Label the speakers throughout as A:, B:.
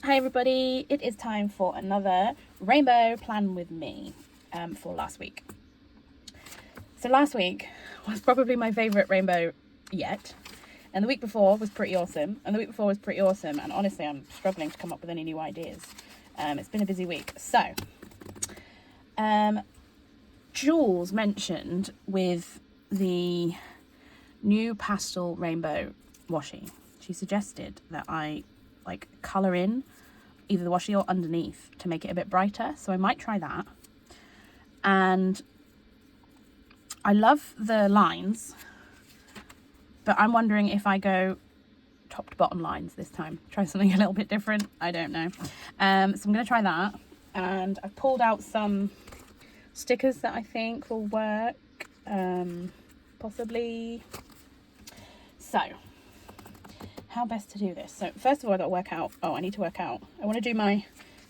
A: Hi everybody, it is time for another rainbow plan with me for last week. So last week was probably my favourite rainbow yet, and the week before was pretty awesome, and honestly I'm struggling to come up with any new ideas. It's been a busy week. So Jules mentioned with the new pastel rainbow washi, she suggested that I colour in either the washi or underneath to make it a bit brighter, so I might try that. And I love the lines, but I'm wondering if I go top to bottom lines this time, try something a little bit different. I don't know. So I'm going to try that, and I've pulled out some stickers that I think will work, possibly. So how best to do this? So first of all, I need to work out. I want to do my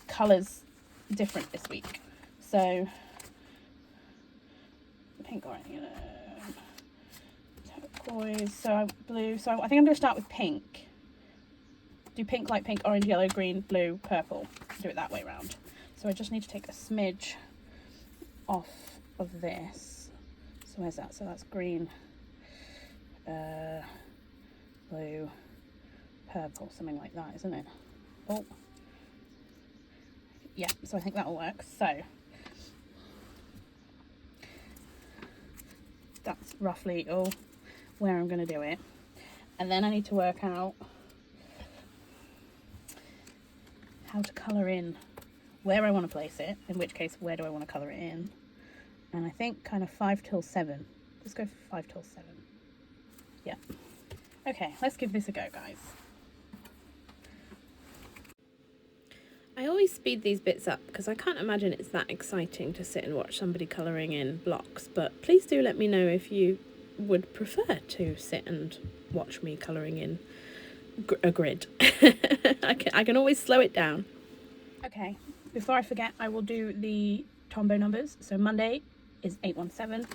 A: colours different this week. So pink, orange, turquoise, so blue. So I think I'm going to start with pink. Do pink, light pink, orange, yellow, green, blue, purple. Do it that way around. So I just need to take a smidge off of this. So where's that? So that's green, blue, purple, something like that, isn't it? Oh, yeah, so I think that'll work. So that's roughly where I'm going to do it, and then I need to work out how to colour in where I want to place it, in which case where do I want to colour it in, and I think kind of 5 till 7. Let's go for 5 till 7. Yeah. Okay, let's give this a go, guys.
B: I always speed these bits up because I can't imagine it's that exciting to sit and watch somebody colouring in blocks, but please do let me know if you would prefer to sit and watch me colouring in a grid. I can always slow it down.
A: Okay, before I forget, I will do the Tombow numbers. So Monday is 817,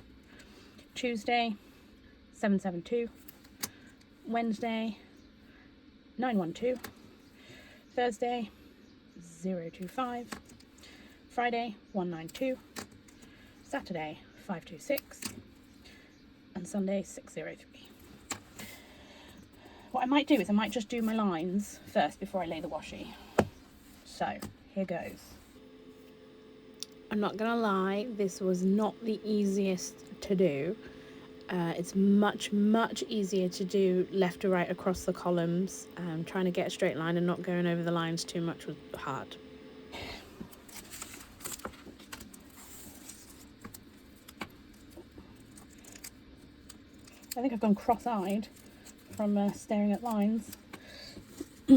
A: Tuesday 772, Wednesday 912, Thursday 025, Friday 192, Saturday 526, and Sunday 603. What I might do is I might just do my lines first before I lay the washi. So here goes.
B: I'm not gonna lie, this was not the easiest to do. It's much easier to do left to right across the columns. Trying to get a straight line and not going over the lines too much was hard.
A: I think I've gone cross-eyed from staring at lines. So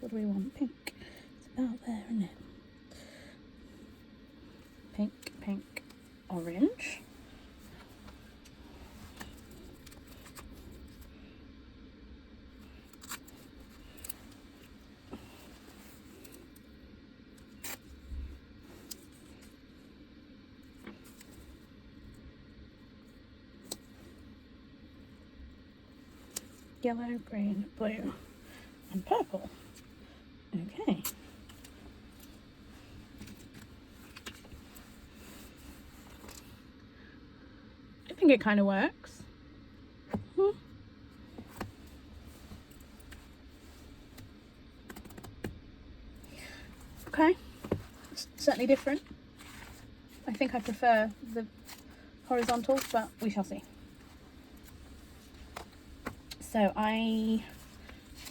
A: what do we want? Pink. It's about there, isn't it? Pink, pink, orange. Yellow, green, blue, and purple. Okay. I think it kind of works. Okay. It's certainly different. I think I prefer the horizontal, but we shall see. So I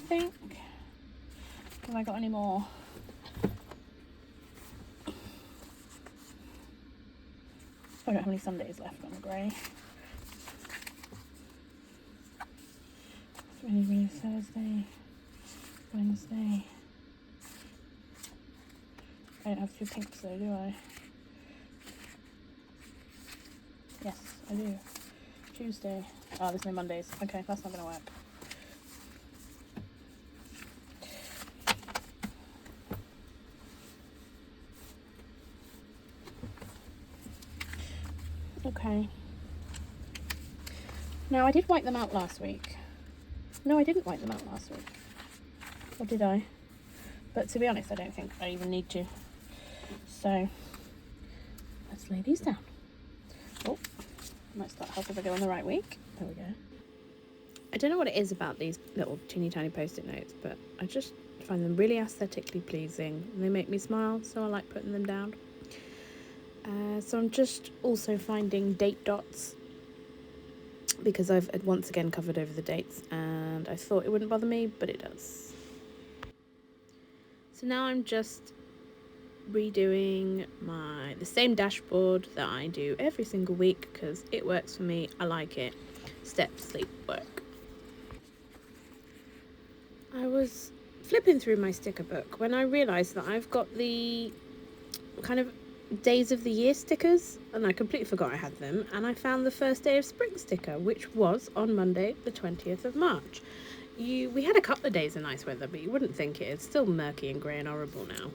A: think, have I got any more? I don't have any Sundays left on the grey. It's really Thursday, Wednesday. I don't have 2 pinks though, do I? Yes, I do. Tuesday. Oh, there's no Mondays. Okay, that's not going to work. Okay. Now, I did wipe them out last week. No, I didn't wipe them out last week. Or did I? But to be honest, I don't think I even need to. So let's lay these down. Oh, might start help if I go on the right week. There we go.
B: I don't know what it is about these little teeny tiny post-it notes, but I just find them really aesthetically pleasing. They make me smile, so I like putting them down. So I'm just also finding date dots, because I've once again covered over the dates, and I thought it wouldn't bother me, but it does. So now I'm just redoing the same dashboard that I do every single week, because it works for me. I like it. Step, sleep, work. I was flipping through my sticker book when I realised that I've got the kind of days of the year stickers, and I completely forgot I had them, and I found the first day of spring sticker, which was on Monday the 20th of March. We had a couple of days of nice weather, but you wouldn't think it. It's still murky and grey and horrible now.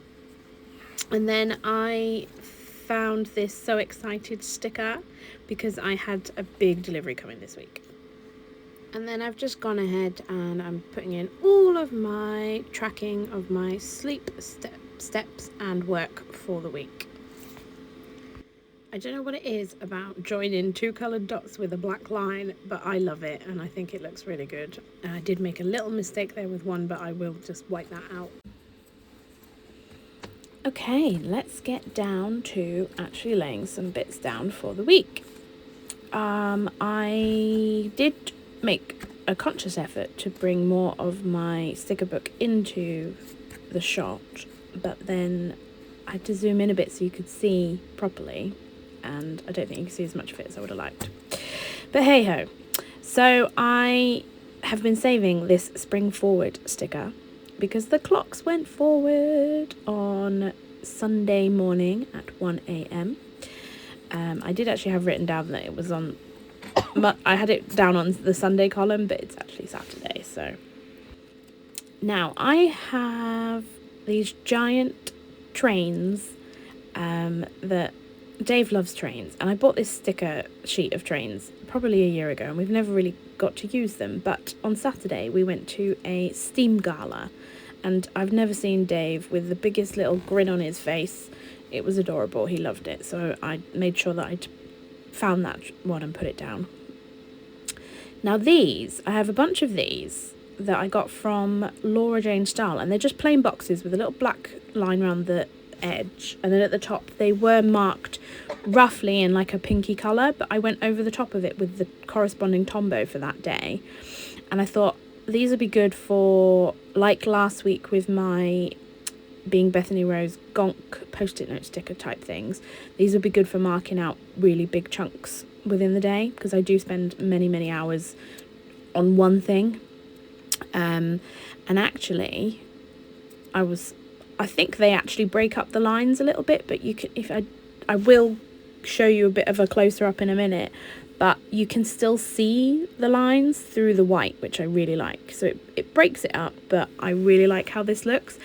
B: And then I found this So Excited sticker because I had a big delivery coming this week. And then I've just gone ahead and I'm putting in all of my tracking of my sleep, steps and work for the week. I don't know what it is about joining two coloured dots with a black line, but I love it and I think it looks really good. I did make a little mistake there with one, but I will just wipe that out. Okay, let's get down to actually laying some bits down for the week. I did make a conscious effort to bring more of my sticker book into the shot, but then I had to zoom in a bit so you could see properly, and I don't think you can see as much of it as I would have liked. But hey ho. So I have been saving this spring forward sticker because the clocks went forward on Sunday morning at 1 a.m. I did actually have written down that it was on, but I had it down on the Sunday column, but it's actually Saturday. So now I have these giant trains that Dave loves trains, and I bought this sticker sheet of trains probably a year ago, and we've never really got to use them. But on Saturday we went to a steam gala, and I've never seen Dave with the biggest little grin on his face. It was adorable. He loved it. So I made sure that I'd found that one and put it down. Now I have a bunch of these that I got from Laura Jane Stahl, and they're just plain boxes with a little black line around the edge, and then at the top they were marked roughly in like a pinky colour, but I went over the top of it with the corresponding Tombow for that day, and I thought these would be good for, like last week with my Being Bethany Rose gonk post-it note sticker type things, these would be good for marking out really big chunks within the day, because I do spend many hours on one thing. And actually I think they actually break up the lines a little bit, but you can, I will show you a bit of a closer up in a minute, but you can still see the lines through the white, which I really like. So it breaks it up, but I really like how this looks.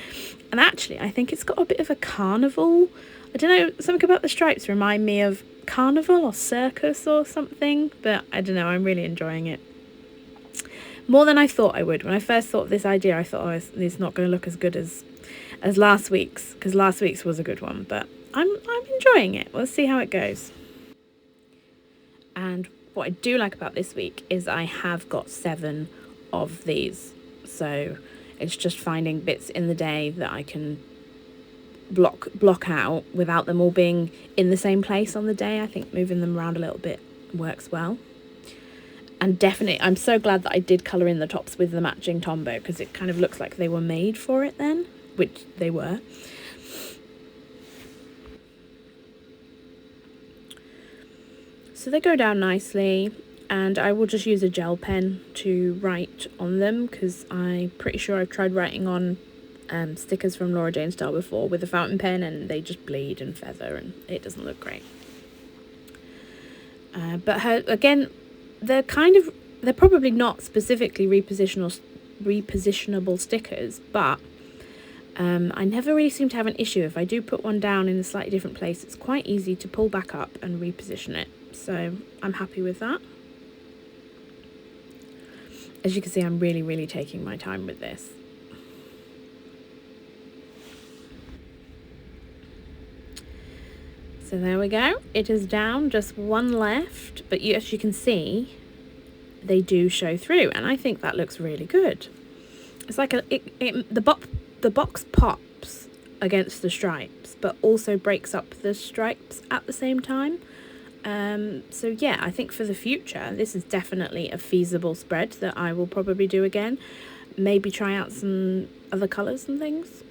B: And actually, I think it's got a bit of a carnival. I don't know, something about the stripes remind me of carnival or circus or something, but I don't know, I'm really enjoying it. More than I thought I would. When I first thought of this idea, I thought, oh, it's not going to look as good as last week's, because last week's was a good one, but I'm enjoying it. We'll see how it goes. And what I do like about this week is I have got 7 of these, so it's just finding bits in the day that I can block out without them all being in the same place on the day. I think moving them around a little bit works well. And definitely, I'm so glad that I did colour in the tops with the matching Tombow, because it kind of looks like they were made for it then, which they were. So they go down nicely, and I will just use a gel pen to write on them, because I'm pretty sure I've tried writing on stickers from Laura Jane Stahl before with a fountain pen, and they just bleed and feather, and it doesn't look great. But her, again, they're probably not specifically repositionable stickers, but I never really seem to have an issue. If I do put one down in a slightly different place, it's quite easy to pull back up and reposition it. So I'm happy with that. As you can see, I'm really taking my time with this. So there we go. It is down, just one left, but as you can see, they do show through, and I think that looks really good. It's like the box pops against the stripes, but also breaks up the stripes at the same time. So yeah, I think for the future, this is definitely a feasible spread that I will probably do again. Maybe try out some other colours and things.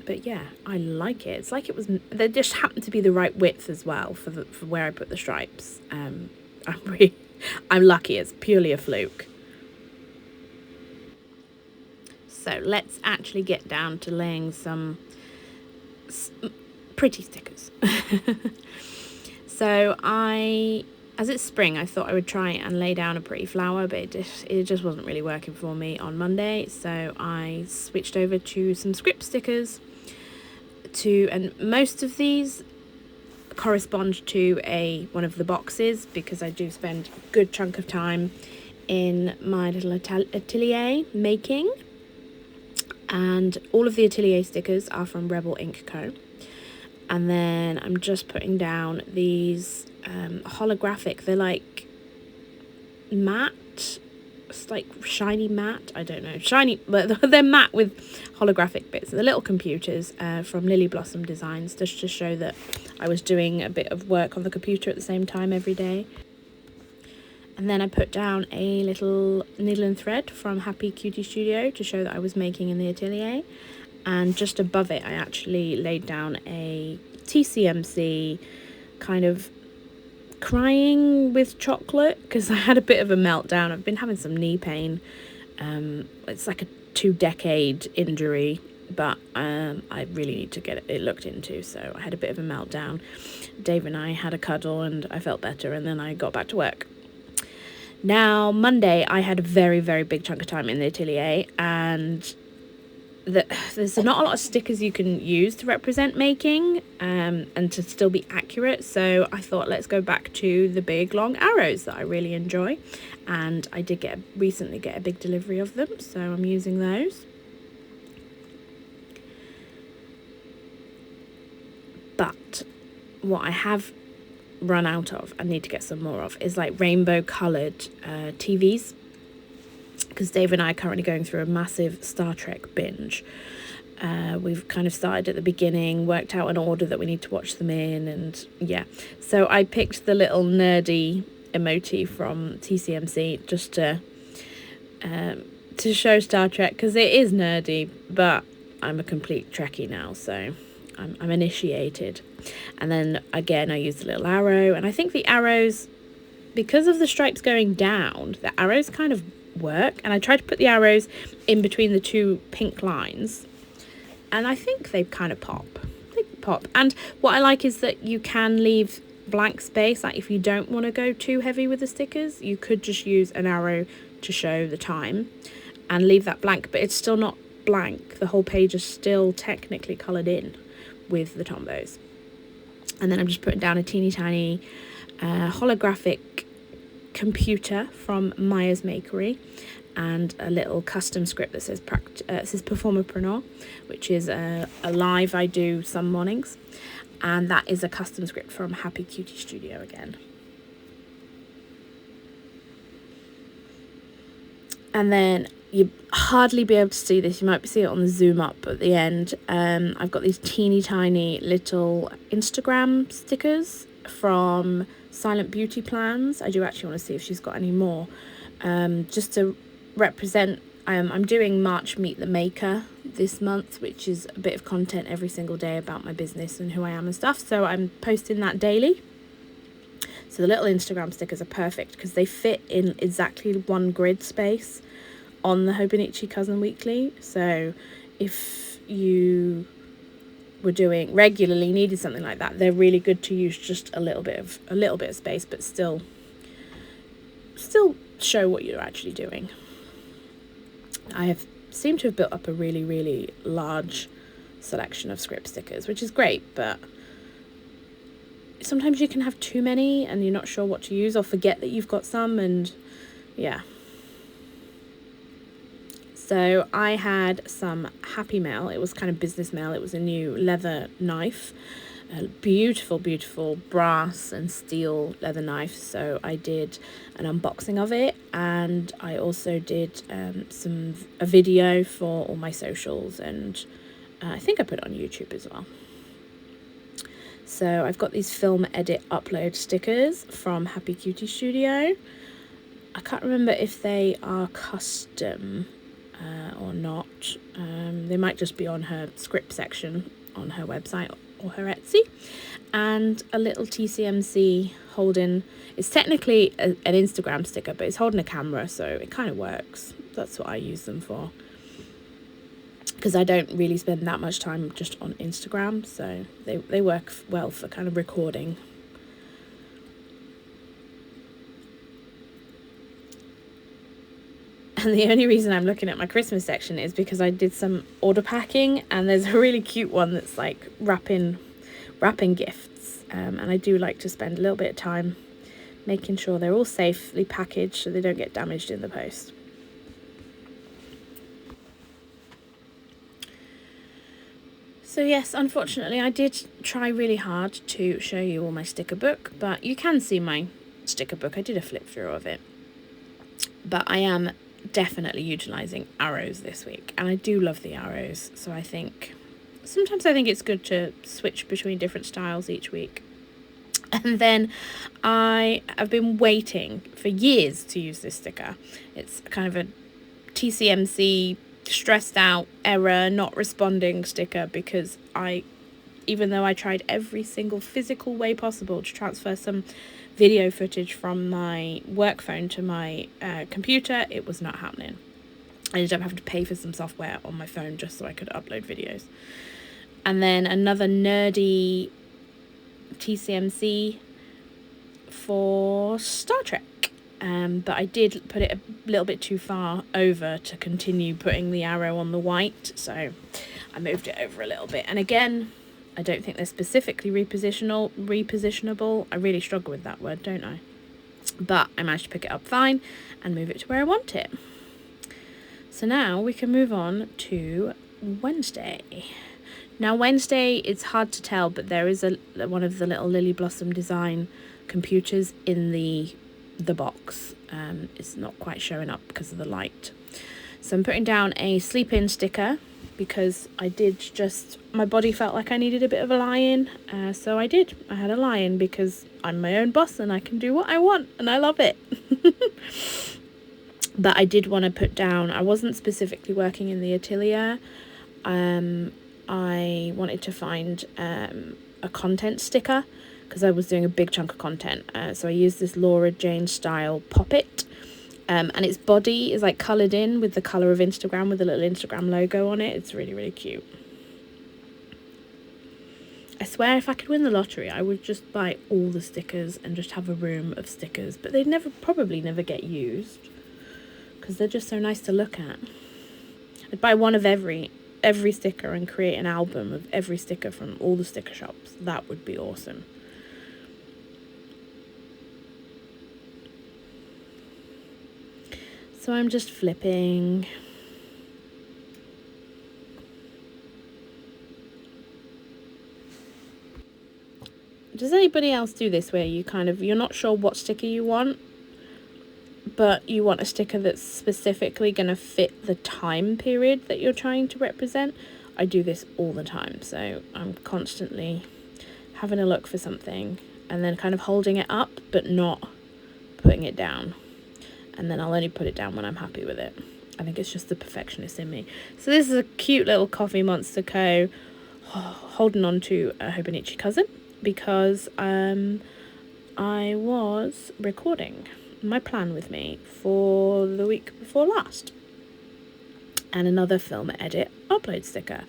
B: But yeah, I like it. It's like they just happen to be the right width as well for where I put the stripes. I'm lucky. It's purely a fluke. So let's actually get down to laying some pretty stickers. So as it's spring, I thought I would try and lay down a pretty flower, but it just wasn't really working for me on Monday. So I switched over to some script stickers. And most of these correspond to one of the boxes, because I do spend a good chunk of time in my little atelier making. And all of the atelier stickers are from Rebel Ink Co. And then I'm just putting down these holographic, they're like matte, it's like shiny matte, I don't know, shiny, but they're matte with holographic bits. The little computers from Lily Blossom Designs, just to show that I was doing a bit of work on the computer at the same time every day. And then I put down a little needle and thread from Happy Cutie Studio to show that I was making in the atelier. And just above it, I actually laid down a TCMC kind of crying with chocolate, because I had a bit of a meltdown. I've been having some knee pain. It's like a 2-decade injury, but I really need to get it looked into. So I had a bit of a meltdown. Dave and I had a cuddle and I felt better, and then I got back to work. Now, Monday, I had a very, very big chunk of time in the atelier, and there's not a lot of stickers you can use to represent making and to still be accurate. So I thought, let's go back to the big long arrows that I really enjoy. And I did recently get a big delivery of them, so I'm using those. But what I have run out of and need to get some more of is like rainbow coloured TVs, because Dave and I are currently going through a massive Star Trek binge. We've kind of started at the beginning, worked out an order that we need to watch them in, and yeah. So I picked the little nerdy emoji from TCMC just to show Star Trek, because it is nerdy, but I'm a complete Trekkie now, so I'm initiated. And then again, I used a little arrow, and I think the arrows, because of the stripes going down, the arrows kind of work. And I tried to put the arrows in between the two pink lines, and I think they kind of pop. They pop. And what I like is that you can leave blank space. Like if you don't want to go too heavy with the stickers, you could just use an arrow to show the time and leave that blank, but it's still not blank. The whole page is still technically coloured in with the tombos. And then I'm just putting down a teeny tiny holographic computer from Maya's Makery, and a little custom script that says Performerpreneur, which is a live I do some mornings, and that is a custom script from Happy Cutie Studio again. And then you hardly be able to see this, you might see it on the zoom up at the end. I've got these teeny tiny little Instagram stickers from Silent Beauty Plans. I do actually want to see if she's got any more, just to represent. I'm doing March Meet the Maker this month, which is a bit of content every single day about my business and who I am and stuff, so I'm posting that daily. So the little Instagram stickers are perfect because they fit in exactly one grid space on the Hobonichi Cousin Weekly. So if you were doing regularly, needed something like that, they're really good to use just a little bit of space, but still show what you're actually doing. I seem to have built up a really, really large selection of script stickers, which is great, but sometimes you can have too many and you're not sure what to use, or forget that you've got some, and yeah. So I had some Happy Mail. It was kind of business mail. It was a new leather knife a beautiful, beautiful brass and steel leather knife. So I did an unboxing of it, and I also did a video for all my socials, and I think I put it on YouTube as well. So I've got these film edit upload stickers from Happy Cutie Studio. I can't remember if they are custom or not. They might just be on her script section on her website or her Etsy. And a little TCMC holding, it's technically an Instagram sticker, but it's holding a camera, so it kind of works. That's what I use them for, because I don't really spend that much time just on Instagram, so they work well for kind of recording. And the only reason I'm looking at my Christmas section is because I did some order packing, and there's a really cute one that's like wrapping gifts, and I do like to spend a little bit of time making sure they're all safely packaged so they don't get damaged in the post. So yes, unfortunately I did try really hard to show you all my sticker book, but you can see my sticker book. I did a flip through of it, but I am definitely utilising arrows this week, and I do love the arrows, so I think sometimes it's good to switch between different styles each week. And then I have been waiting for years to use this sticker. It's kind of a TCMC stressed out, error, not responding sticker, because even though I tried every single physical way possible to transfer some video footage from my work phone to my computer, it was not happening. I ended up having to pay for some software on my phone just so I could upload videos. And then another nerdy TCMC for Star Trek. But I did put it a little bit too far over to continue putting the arrow on the white, so I moved it over a little bit. And again, I don't think they're specifically repositionable. I really struggle with that word, don't I? But I managed to pick it up fine and move it to where I want it. So now we can move on to Wednesday. Now Wednesday, it's hard to tell, but there is one of the little Lily Blossom design computers in the box. It's not quite showing up because of the light. So I'm putting down a sleep in sticker, because my body felt like I needed a bit of a lie-in, so I did. I had a lie-in because I'm my own boss and I can do what I want, and I love it. But I did want to put down, I wasn't specifically working in the atelier. I wanted to find a content sticker, because I was doing a big chunk of content. So I used this Laura Jane style Pop-It. And its body is like coloured in with the colour of Instagram, with a little Instagram logo on it. It's really, really cute. I swear if I could win the lottery, I would just buy all the stickers and just have a room of stickers. But they'd probably never get used, because they're just so nice to look at. I'd buy one of every sticker and create an album of every sticker from all the sticker shops. That would be awesome. So I'm just flipping. Does anybody else do this, where you're not sure what sticker you want, but you want a sticker that's specifically going to fit the time period that you're trying to represent? I do this all the time, so I'm constantly having a look for something and then kind of holding it up but not putting it down. And then I'll only put it down when I'm happy with it. I think it's just the perfectionist in me. So this is a cute little Coffee Monster Co. holding on to a Hobonichi cousin, because I was recording my plan with me for the week before last. And another film edit upload sticker.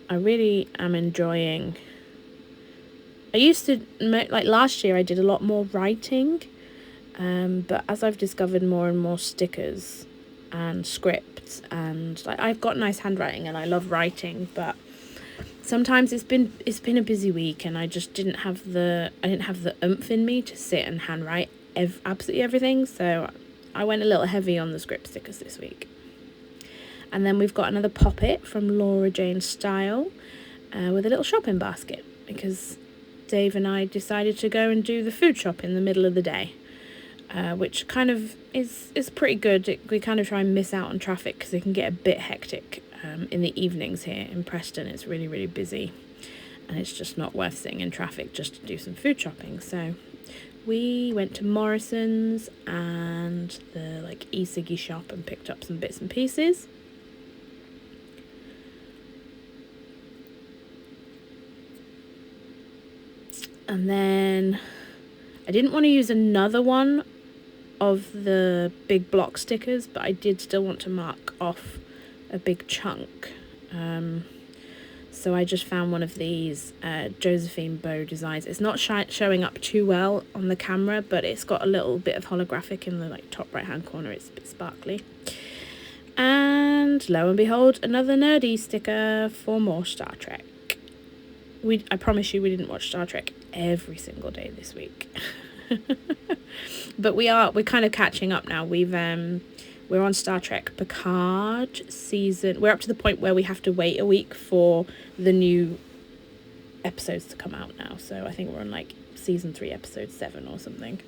B: I really am enjoying. I used to, like last year I did a lot more writing. But as I've discovered more and more stickers and scripts, and like I've got nice handwriting and I love writing, but sometimes it's been a busy week and I just didn't have the oomph in me to sit and handwrite absolutely everything. So I went a little heavy on the script stickers this week. And then we've got another Pop-It from Laura Jane Style with a little shopping basket. because Dave and I decided to go and do the food shop in the middle of the day, which kind of is pretty good. We kind of try and miss out on traffic because it can get a bit hectic in the evenings here in Preston. It's really, really busy, and it's just not worth sitting in traffic just to do some food shopping. So we went to Morrison's and the like e-ciggy shop and picked up some bits and pieces. And then I didn't want to use another one of the big block stickers, but I did still want to mark off a big chunk. So I just found one of these Josephine Bow designs. It's not showing up too well on the camera, but it's got a little bit of holographic in the like top right hand corner. It's a bit sparkly. And lo and behold, another nerdy sticker for more Star Trek. I promise you we didn't watch Star Trek every single day this week. But we're kind of catching up now. We're on Star Trek Picard season. We're up to the point where we have to wait a week for the new episodes to come out now. So I think we're on like season 3, episode 7 or something.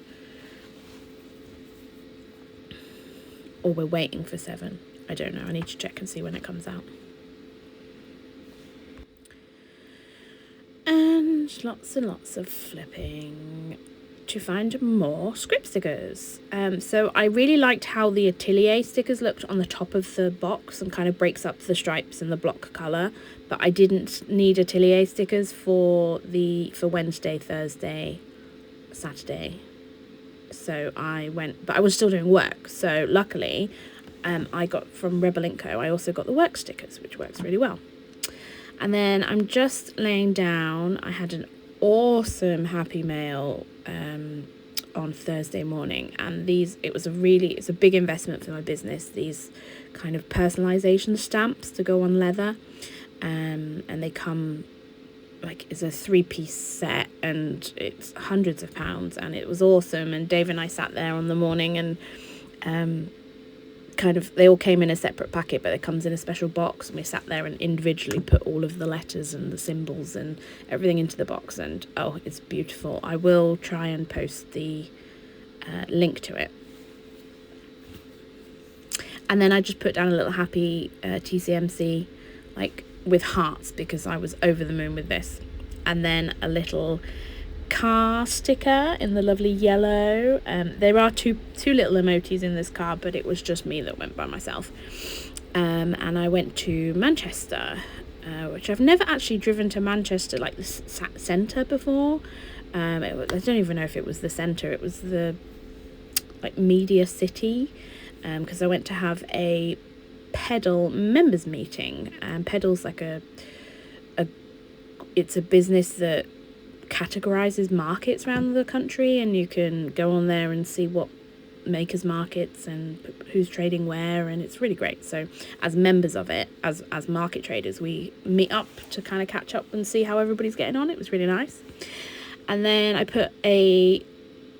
B: Or we're waiting for 7. I don't know. I need to check and see when it comes out. And lots and lots of flipping to find more script stickers. So I really liked how the Atelier stickers looked on the top of the box and kind of breaks up the stripes and the block colour, but I didn't need Atelier stickers for Wednesday, Thursday, Saturday. So but I was still doing work, so luckily I got from Rebel & Co. I also got the work stickers, which works really well. And then I'm just laying down. I had an awesome Happy Mail on Thursday morning, and it's a big investment for my business, these kind of personalization stamps to go on leather, and they come like it's a 3-piece set, and it's hundreds of pounds, and it was awesome. And Dave and I sat there on the morning, and they all came in a separate packet, but it comes in a special box, and we sat there and individually put all of the letters and the symbols and everything into the box, and it's beautiful. I will try and post the link to it. And then I just put down a little happy TCMC like with hearts, because I was over the moon with this, and then a little car sticker in the lovely yellow. There are two little emojis in this car, but it was just me that went by myself. And I went to Manchester, which I've never actually driven to Manchester, like the centre before. I don't even know if it was the centre. It was the like media city, because I went to have a Pedal members meeting. Pedal's like it's a business that categorizes markets around the country, and you can go on there and see what makers markets and who's trading where, and it's really great. So as members of it, as market traders, we meet up to kind of catch up and see how everybody's getting on. It was really nice. And then I put a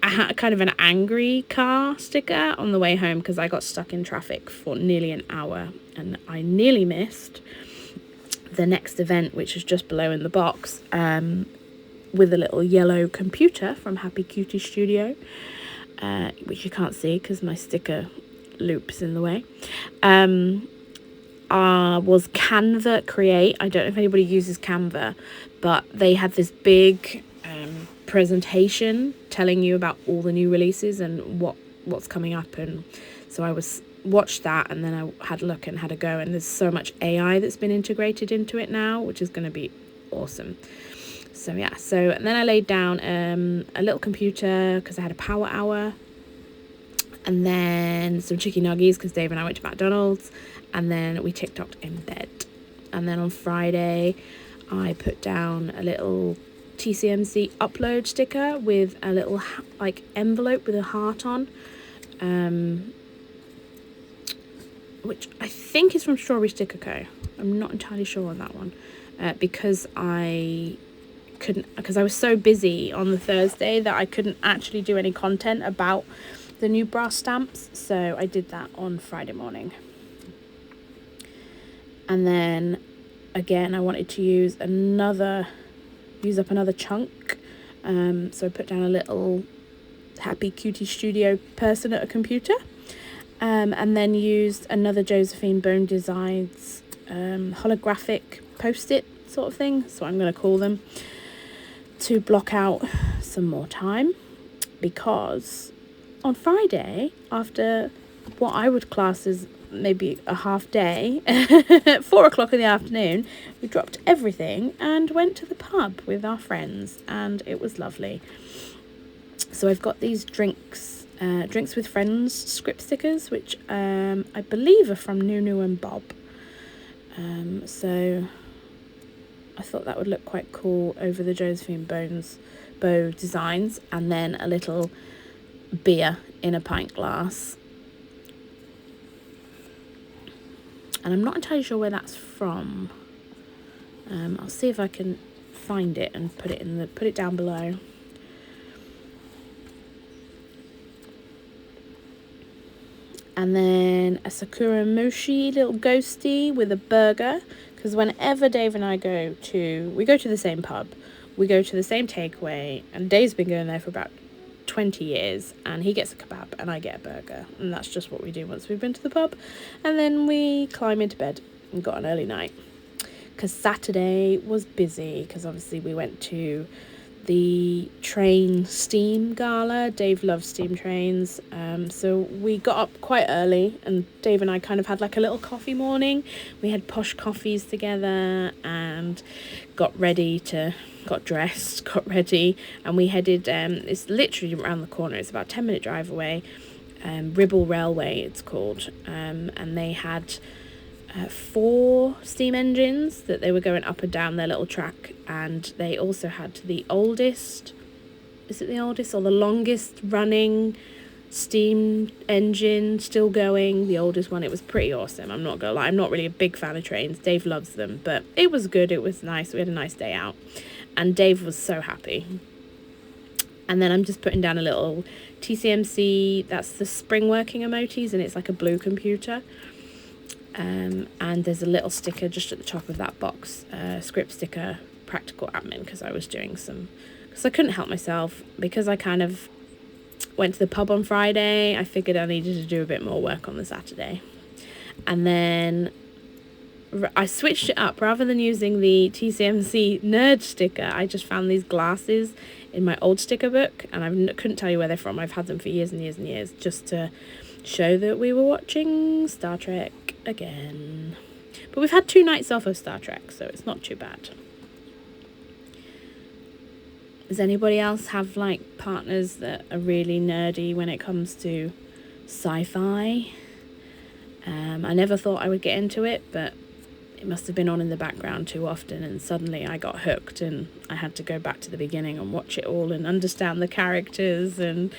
B: kind of an angry car sticker on the way home, because I got stuck in traffic for nearly an hour, and I nearly missed the next event, which is just below in the box, with a little yellow computer from Happy Cutie Studio, which you can't see because my sticker loop's in the way, was Canva Create. I don't know if anybody uses Canva, but they had this big presentation telling you about all the new releases and what's coming up, and so I watched that, and then I had a look and had a go, and there's so much AI that's been integrated into it now, which is going to be awesome. So yeah, and then I laid down a little computer because I had a power hour, and then some chicken nuggies because Dave and I went to McDonald's, and then we TikToked in bed. And then on Friday I put down a little TCMC upload sticker with a little like envelope with a heart on, which I think is from Strawberry Sticker Co. I'm not entirely sure on that one, because I was so busy on the Thursday that I couldn't actually do any content about the new brass stamps, so I did that on Friday morning. And then again I wanted to use another use up another chunk. So I put down a little Happy Cutie Studio person at a computer. And then used another Josephine Bone Designs holographic post-it sort of thing, that's what I'm going to call them, to block out some more time, because on Friday, after what I would class as maybe a half day, at 4 o'clock in the afternoon, we dropped everything and went to the pub with our friends, and it was lovely. So I've got these drinks with friends script stickers, which I believe are from Nunu and Bob. So I thought that would look quite cool over the Josephine Bow designs, and then a little beer in a pint glass. And I'm not entirely sure where that's from. I'll see if I can find it and put it down below. And then a Sakura Mochi little ghosty with a burger, because whenever Dave and I go to the same pub, we go to the same takeaway, and Dave's been going there for about 20 years, and he gets a kebab and I get a burger, and that's just what we do once we've been to the pub. And then we climb into bed and got an early night, because Saturday was busy, because obviously we went to the train steam gala. Dave loves steam trains, so we got up quite early, and Dave and I kind of had like a little coffee morning. We had posh coffees together and got dressed, got ready, and we headed, it's literally around the corner, it's about a 10-minute drive away, Ribble Railway it's called, and they had 4 steam engines that they were going up and down their little track, and they also had the oldest, is it the oldest or the longest running steam engine still going, the oldest one. It was pretty awesome, I'm not gonna lie. I'm not really a big fan of trains, Dave loves them, but it was good, it was nice, we had a nice day out, and Dave was so happy. And then I'm just putting down a little TCMC, that's the spring working emojis, and it's like a blue computer. And there's a little sticker just at the top of that box, script sticker, practical admin, because I was doing because I couldn't help myself, because I kind of went to the pub on Friday. I figured I needed to do a bit more work on the Saturday. And then I switched it up. Rather than using the TCMC nerd sticker, I just found these glasses in my old sticker book, and I couldn't tell you where they're from. I've had them for years and years and years, just to show that we were watching Star Trek again. But we've had 2 nights off of Star Trek, so it's not too bad. Does anybody else have like partners that are really nerdy when it comes to sci-fi? I never thought I would get into it, but it must have been on in the background too often, and suddenly I got hooked, and I had to go back to the beginning and watch it all and understand the characters. And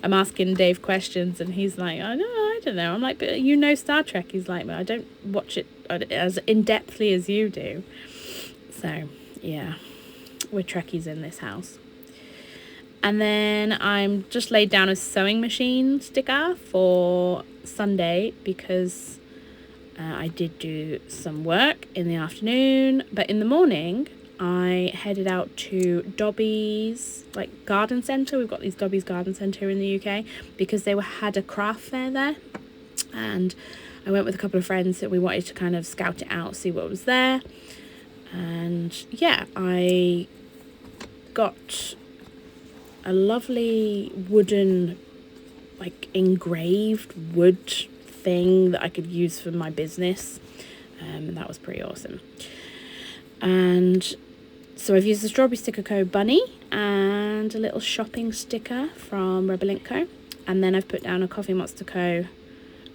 B: I'm asking Dave questions, and he's like, I don't know. I'm like, but you know Star Trek. He's like, but I don't watch it as in-depthly as you do. So yeah, we're Trekkies in this house. And then I'm just laid down a sewing machine sticker for Sunday, because I did do some work in the afternoon, but in the morning I headed out to Dobby's garden centre. We've got these Dobby's garden centre in the UK, because they had a craft fair there, and I went with a couple of friends that we wanted to kind of scout it out, see what was there. And yeah, I got a lovely wooden, engraved wood thing that I could use for my business, and that was pretty awesome. And so I've used the Strawberry Sticker Co. bunny and a little shopping sticker from Rebel Co. And then I've put down a Coffee Monster Co.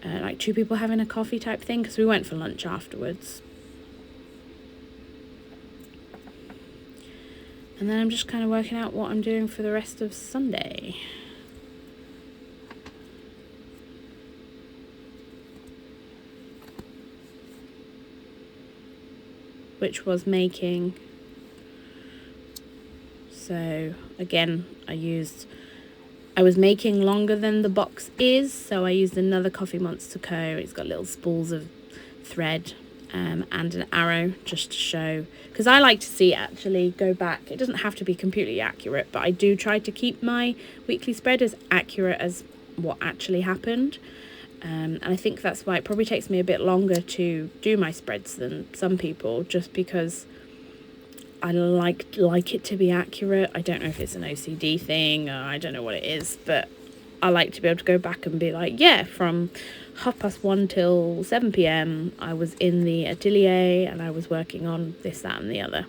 B: 2 people having a coffee type thing, because we went for lunch afterwards. And then I'm just kind of working out what I'm doing for the rest of Sunday. Which was making. So again, I was making longer than the box is, so I used another Coffee Monster Co. It's got little spools of thread, and an arrow just to show, because I like to see it actually go back. It doesn't have to be completely accurate, but I do try to keep my weekly spread as accurate as what actually happened. And I think that's why it probably takes me a bit longer to do my spreads than some people, just because I like it to be accurate. I don't know if it's an OCD thing, or I don't know what it is, but I like to be able to go back and be like, yeah, from 1:30 till 7 p.m. I was in the atelier and I was working on this, that and the other.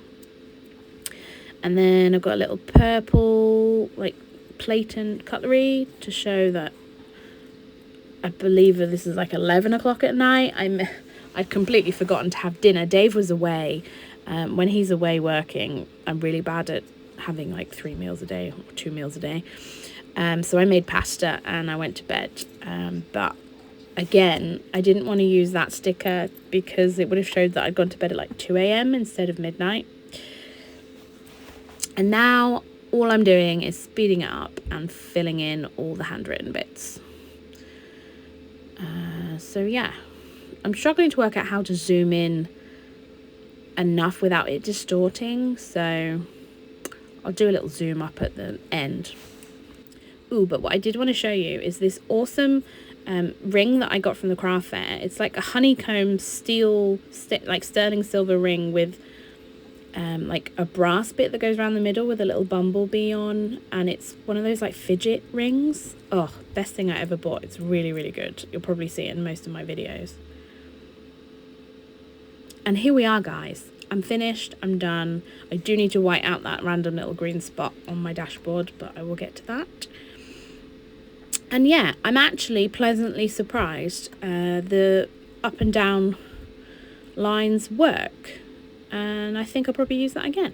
B: And then I've got a little purple like plate and cutlery to show that I believe that this is like 11 o'clock at night. I'd completely forgotten to have dinner. Dave was away. When he's away working, I'm really bad at having like 3 meals a day or 2 meals a day. So I made pasta and I went to bed. But again, I didn't want to use that sticker because it would have showed that I'd gone to bed at like 2 a.m. instead of midnight. And now all I'm doing is speeding it up and filling in all the handwritten bits. So yeah, I'm struggling to work out how to zoom in enough without it distorting. So I'll do a little zoom up at the end. Ooh, but what I did want to show you is this awesome ring that I got from the craft fair. It's like a honeycomb steel, like sterling silver ring with like a brass bit that goes around the middle with a little bumblebee on, and it's one of those like fidget rings. Oh, best thing I ever bought. It's really, really good. You'll probably see it in most of my videos. And here we are, guys. I'm finished. I'm done. I do need to white out that random little green spot on my dashboard, but I will get to that. And yeah, I'm actually pleasantly surprised. The up and down lines work, and I think I'll probably use that again.